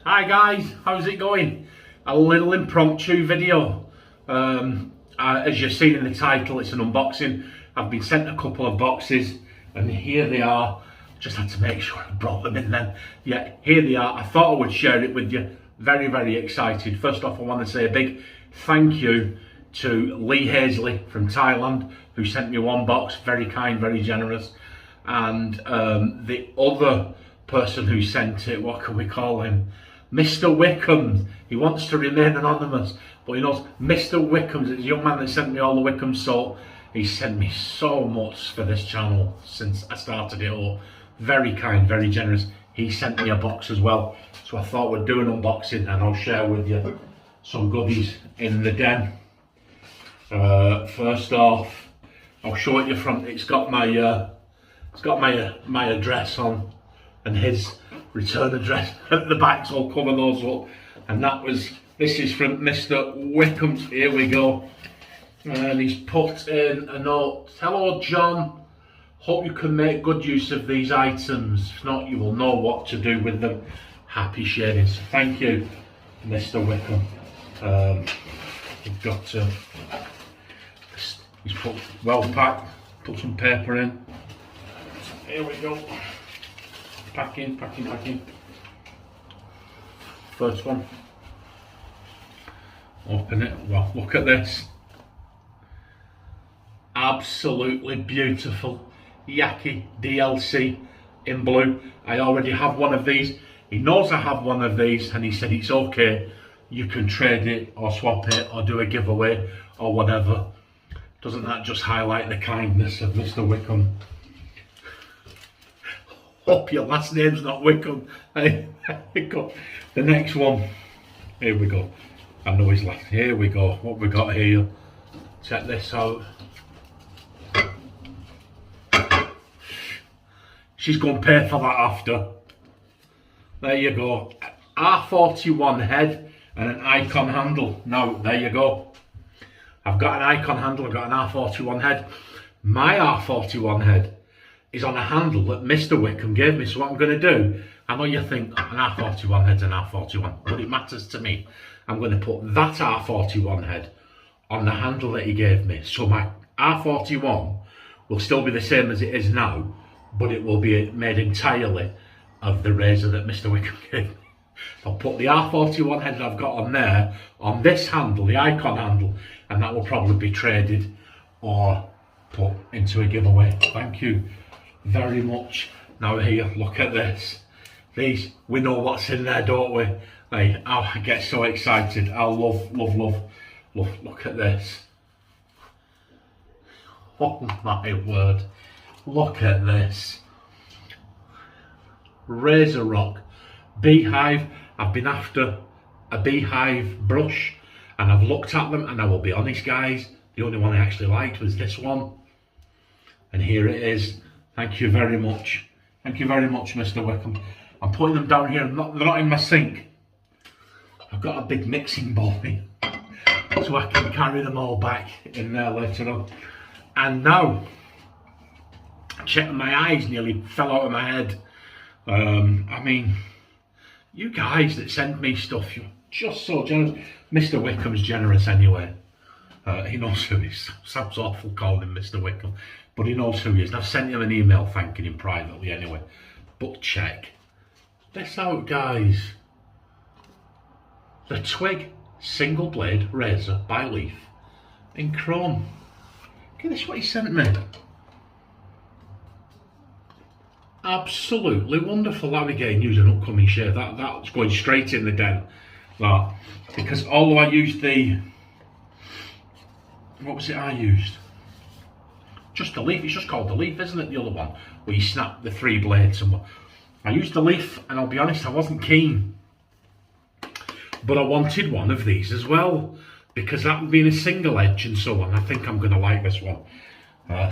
Hi guys, how's it going? A little impromptu video. As you've seen in the title, it's an unboxing. I've been sent a couple of boxes and here they are. Just had to make sure I brought them in then. Yeah, here they are. I thought I would share it with you. Very, very excited. First off, I want to say a big thank you to Lee Haseley from Thailand, who sent me one box. Very kind, very generous. And the other person who sent it, what can we call him? Mr. Wickham. He wants to remain anonymous, but he knows Mr. Wickham, the young man that sent me all the Wickham salt. He sent me so much for this channel since I started it all. Very kind, very generous. He sent me a box as well, so I thought we'd do an unboxing and I'll share with you some goodies in the den. First off, I'll show it you from. It's got my my address on and his return address at the back, so I'll cover those up. And this is from Mr. Wickham. Here we go. And he's put in a note. Hello John, hope you can make good use of these items. If not, you will know what to do with them. Happy sharing. So thank you, Mr. Wickham. We've got he's put well packed, put some paper in. Here we go. Packing. First one. Open it. Well, look at this. Absolutely beautiful Yaki DLC in blue. I already have one of these. He knows I have one of these and he said it's okay. You can trade it or swap it or do a giveaway or whatever. Doesn't that just highlight the kindness of Mr. Wickham? Hope your last name's not Wickham. Hey, the next one. Here we go. I know his last. Here we go. What we got here? Check this out. She's going to pay for that after. There you go. R41 head and an icon handle. Now, there you go. I've got an icon handle. I've got an R41 head. My R41 head is on a handle that Mr. Wickham gave me. So what I'm going to do, I know you think an R41 head's an R41, but it matters to me. I'm going to put that R41 head on the handle that he gave me. So my R41 will still be the same as it is now, but it will be made entirely of the razor that Mr. Wickham gave me. I'll put the R41 head that I've got on there, on this handle, the icon handle, and that will probably be traded or put into a giveaway. Thank you very much. Now here, look at this. These, we know what's in there, don't we? Like, oh, I get so excited. I love. Look at this. Oh my word. Look at this. Razor Rock Beehive. I've been after a beehive brush and I've looked at them, and I will be honest guys, the only one I actually liked was this one. And here it is. Thank you very much. Thank you very much, Mr. Wickham. I'm putting them down here. They're not in my sink. I've got a big mixing bowl here, so I can carry them all back in there later on. And now, check, my eyes nearly fell out of my head. I mean, you guys that send me stuff, you're just so generous. Mr. Wickham's generous anyway. He knows who he is. Sounds awful calling him Mr. Wickham, but he knows who he is. And I've sent him an email thanking him privately anyway. But check this out, guys. The Twig single blade razor by Leaf in chrome. Look at this, what he sent me. Absolutely wonderful. That we get use an upcoming share. That's going straight in the den. That, because although I used the, what was it I used? Just the Leaf. It's just called the Leaf, isn't it? The other one where you snap the 3 blades. And I used the Leaf, and I'll be honest, I wasn't keen. But I wanted one of these as well, because that being a single edge and so on, I think I'm going to like this one.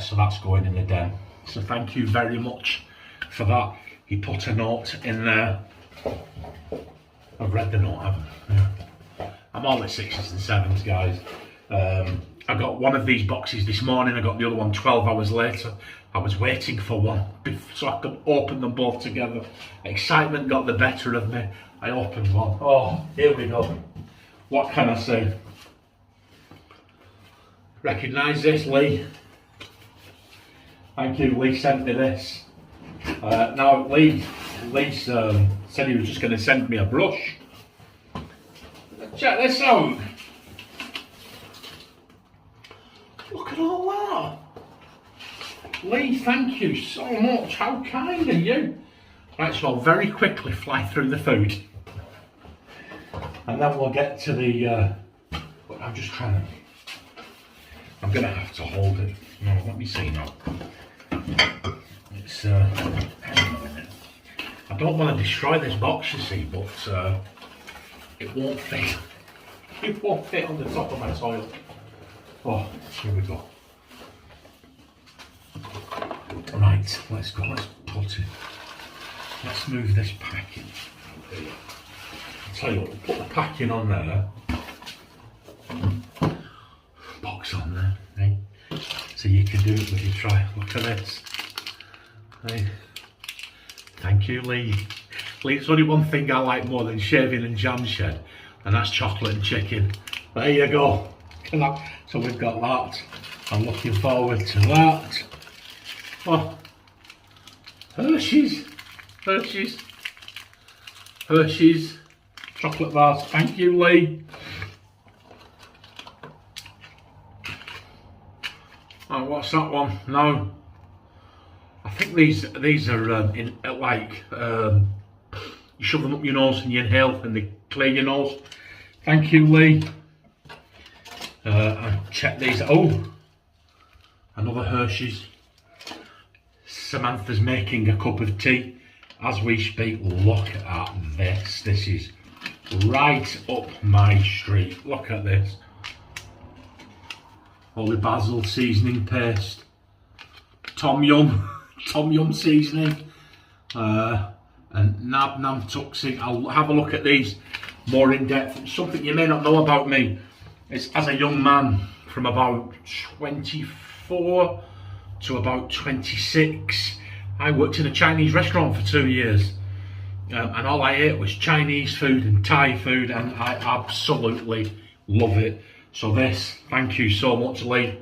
So that's going in the den. So thank you very much for that. He put a note in there. I've read the note, haven't I? Yeah. I'm all at 6s and 7s, guys. I got one of these boxes this morning. I got the other one 12 hours later. I was waiting for one so I could open them both together. Excitement got the better of me. I opened one. Oh, here we go. What can I say? Recognise this, Lee? Thank you, Lee sent me this. Now, Lee said he was just going to send me a brush. Check this out. Look at all that. Lee, thank you so much. How kind of you. Right, so I'll very quickly fly through the food. And then we'll get to the... I'm just trying to... I'm going to have to hold it. No, let me see now. It's... hang on a minute. I don't want to destroy this box, you see, but it won't fit. It won't fit on the top of my toilet. Oh, here we go. Right, let's go, let's put it. Let's move this packing. I'll tell you what, we'll put the packing on there. Box on there, right? So you can do it with your try. Look at this. Right. Thank you, Lee. Lee, it's only one thing I like more than shaving and jam shed, and that's chocolate and chicken. There you go. So we've got that. I'm looking forward to that. Oh, Hershey's, chocolate bars. Thank you, Lee. Oh, what's that one? No, I think these are you shove them up your nose and you inhale and they clear your nose. Thank you, Lee. And check these. Oh, another Hershey's. Samantha's making a cup of tea as we speak. Look at this. This is right up my street. Look at this. Holy basil seasoning paste. Tom yum seasoning. And Nam Tuxing. I'll have a look at these more in depth. Something you may not know about me is, as a young man from about 24 to about 26, I worked in a Chinese restaurant for 2 years, and all I ate was Chinese food and Thai food, and I absolutely love it. So this, thank you so much, Lee.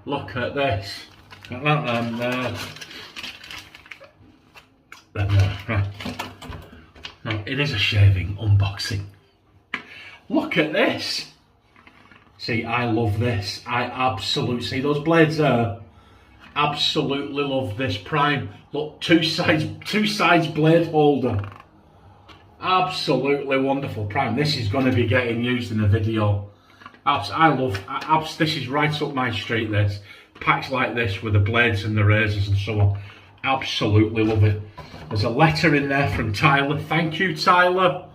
Look at this. Look at that there. Right. Now, it is a shaving unboxing. Look at this. See, I love this. I absolutely, see those blades there? Absolutely love this prime. Look, two sides blade holder. Absolutely wonderful prime. This is going to be getting used in a video. I love, this is right up my street, this. Packs like this with the blades and the razors and so on. Absolutely love it. There's a letter in there from Tyler. Thank you, Tyler.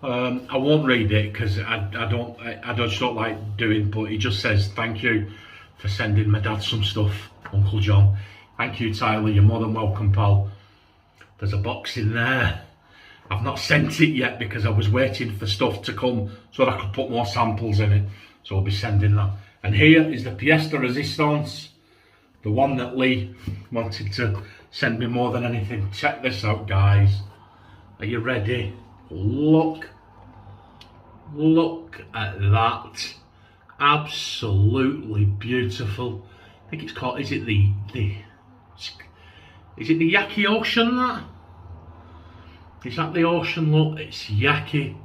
I won't read it because I just don't like doing, but he just says thank you for sending my dad some stuff, Uncle John. Thank you, Tyler. You're more than welcome, pal. There's a box in there. I've not sent it yet because I was waiting for stuff to come so that I could put more samples in it. So I'll be sending that. And here is the pièce de résistance, the one that Lee wanted to send me more than anything. Check this out, guys. Are you ready? Look at that. Absolutely beautiful. I think it's called, is it the Yaki Ocean, that? Is that the ocean? Look, it's Yaki.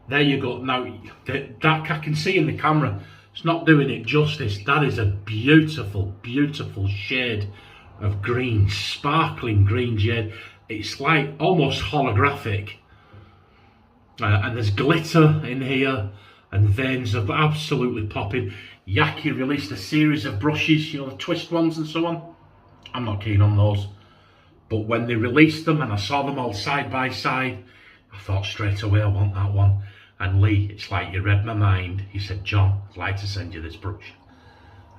There you go. Now, that I can see in the camera, it's not doing it justice. That is a beautiful, beautiful shade of green, sparkling green jade. It's like almost holographic. And there's glitter in here, and veins are absolutely popping. Yaki released a series of brushes, you know, the twist ones and so on. I'm not keen on those. But when they released them and I saw them all side by side, I thought straight away I want that one. And Lee, it's like you read my mind. He said, John, I'd like to send you this brush.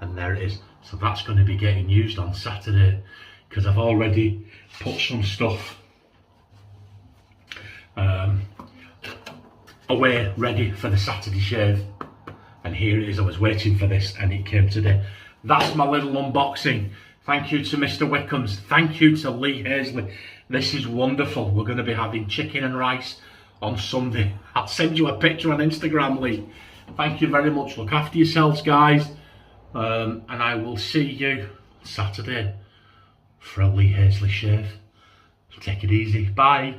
And there it is. So that's going to be getting used on Saturday, because I've already put some stuff away ready for the Saturday shave. And here it is. I was waiting for this and it came today. That's my little unboxing. Thank you to Mr. Wickham's. Thank you to Lee Haseley. This is wonderful. We're going to be having chicken and rice on Sunday. I'll send you a picture on Instagram, Lee. Thank you very much. Look after yourselves, guys. And I will see you Saturday for a Lee Haseley shave. Take it easy. Bye.